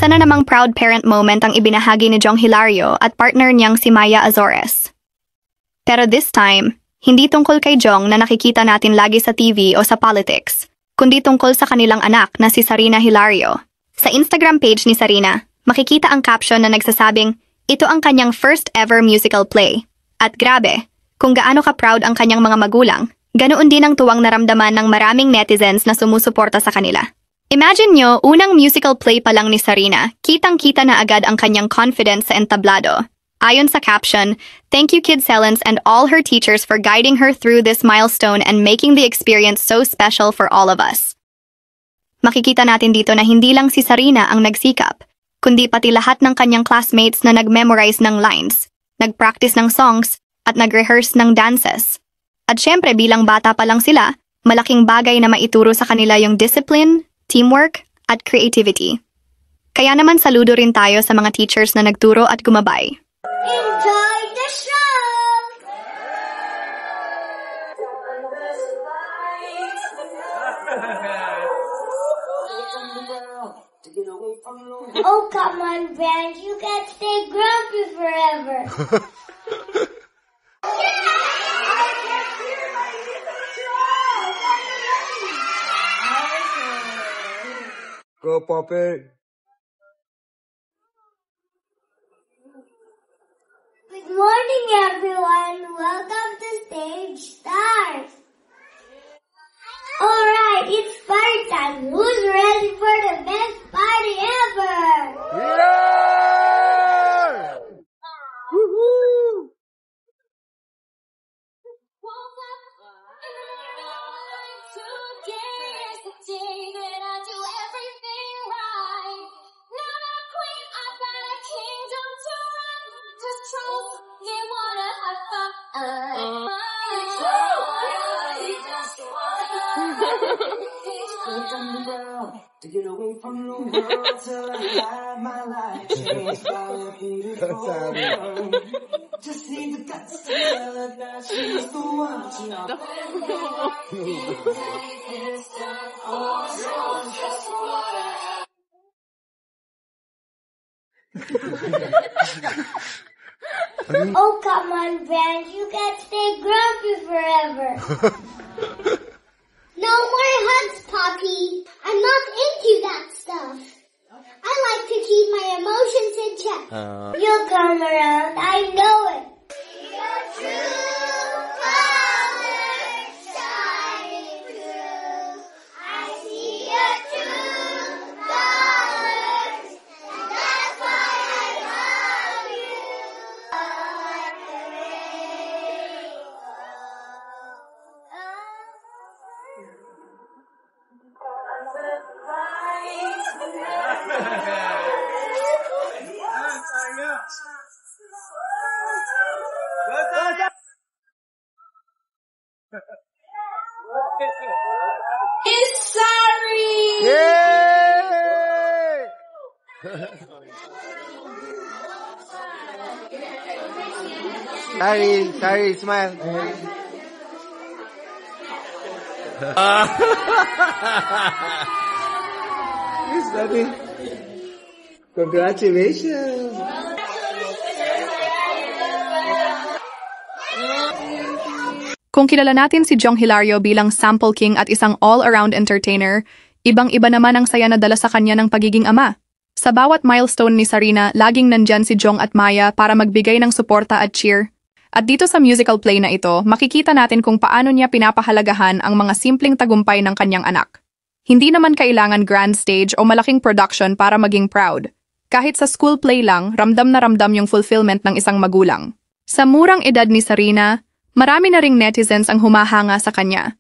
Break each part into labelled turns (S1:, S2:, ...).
S1: Isa na namang proud parent moment ang ibinahagi ni Jong Hilario at partner niyang si Maya Azores. Pero this time, hindi tungkol kay Jong na nakikita natin lagi sa TV o sa politics, kundi tungkol sa kanilang anak na si Sarina Hilario. Sa Instagram page ni Sarina, makikita ang caption na nagsasabing, ito ang kanyang first ever musical play. At grabe, kung gaano ka-proud ang kanyang mga magulang, ganoon din ang tuwang naramdaman ng maraming netizens na sumusuporta sa kanila. Imagine nyo, unang musical play pa lang ni Sarina, kitang-kita na agad ang kanyang confidence sa entablado. Ayon sa caption, thank you Kid Selens and all her teachers for guiding her through this milestone and making the experience so special for all of us. Makikita natin dito na hindi lang si Sarina ang nagsikap, kundi pati lahat ng kanyang classmates na nag-memorize ng lines, nag-practice ng songs, at nag-rehearse ng dances. At syempre bilang bata pa lang sila, malaking bagay na maituro sa kanila yung discipline, teamwork, at creativity. Kaya naman saludo rin tayo sa mga teachers na nagturo at gumabay.
S2: Enjoy the show! Oh, come on, Brand. You can't stay grumpy forever.
S3: Go, Poppy.
S2: Good morning, everyone. Welcome to Stage Stars. Alright, it's party time. Who's ready for the best party ever?
S3: Yeah! Woohoo!
S4: To get away from the world till I have my life changed by a beautiful girl. Just need the guts to tell her that she's the one to know.
S2: Oh, come on, Brand. You can't stay grumpy forever. No more hugs, Poppy. I'm not into that stuff. I like to keep my emotions in check. You'll come around, I know it. Your true colors shining through. I see your true colors, and that's why I love you. Like the It's sorry.
S3: Yay! Tari, smile. Yes, daddy. Congratulations.
S1: Kung kilala natin si Jong Hilario bilang sample king at isang all-around entertainer, ibang-iba naman ang saya na dala sa kanya ng pagiging ama. Sa bawat milestone ni Sarina, laging nandyan si Jong at Maya para magbigay ng suporta at cheer. At dito sa musical play na ito, makikita natin kung paano niya pinapahalagahan ang mga simpleng tagumpay ng kanyang anak. Hindi naman kailangan grand stage o malaking production para maging proud. Kahit sa school play lang, ramdam na ramdam yung fulfillment ng isang magulang. Sa murang edad ni Sarina, marami na ring netizens ang humahanga sa kanya.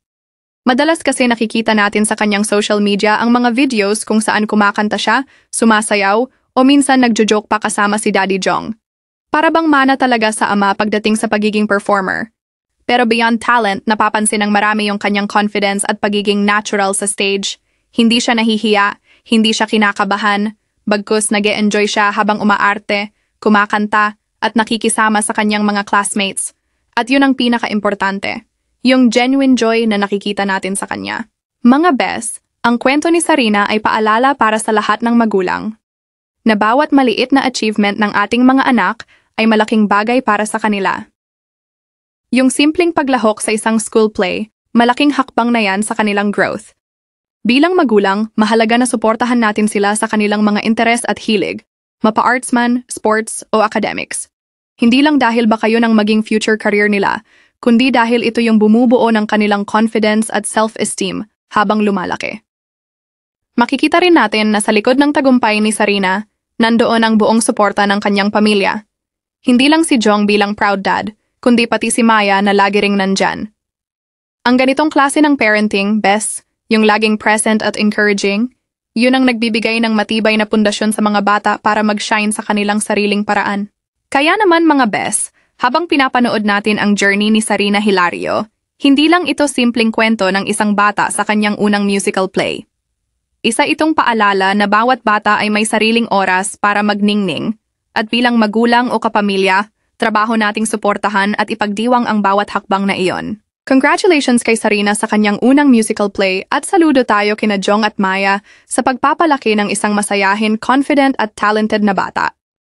S1: Madalas kasi nakikita natin sa kanyang social media ang mga videos kung saan kumakanta siya, sumasayaw, o minsan nagjo-joke pa kasama si Daddy Jong. Para bang mana talaga sa ama pagdating sa pagiging performer. Pero beyond talent, napapansin ng marami yung kanyang confidence at pagiging natural sa stage. Hindi siya nahihiya, hindi siya kinakabahan, bagkus nag-e-enjoy siya habang umaarte, kumakanta, at nakikisama sa kanyang mga classmates. At yun ang pinaka-importante, yung genuine joy na nakikita natin sa kanya. Mga bes, ang kwento ni Sarina ay paalala para sa lahat ng magulang. na bawat maliit na achievement ng ating mga anak ay malaking bagay para sa kanila. Yung simpleng paglahok sa isang school play, malaking hakbang na yan sa kanilang growth. Bilang magulang, mahalaga na suportahan natin sila sa kanilang mga interes at hilig, mapa-arts man, sports o academics. Hindi lang dahil ba kayo ng maging future career nila, kundi dahil ito yung bumubuo ng kanilang confidence at self-esteem habang lumalaki. Makikita rin natin na sa likod ng tagumpay ni Sarina, nandoon ang buong suporta ng kanyang pamilya. Hindi lang si Jong bilang proud dad, kundi pati si Maya na lagi ring nandyan. Ang ganitong klase ng parenting, Bes, yung laging present at encouraging, yun ang nagbibigay ng matibay na pundasyon sa mga bata para mag-shine sa kanilang sariling paraan. Kaya naman mga Bes, habang pinapanood natin ang journey ni Sarina Hilario, hindi lang ito simpleng kwento ng isang bata sa kanyang unang musical play. Isa itong paalala na bawat bata ay may sariling oras para magningning, at bilang magulang o kapamilya, trabaho nating suportahan at ipagdiwang ang bawat hakbang na iyon. Congratulations kay Sarina sa kanyang unang musical play at saludo tayo kina Jong at Maya sa pagpapalaki ng isang masayahin, confident at talented na bata.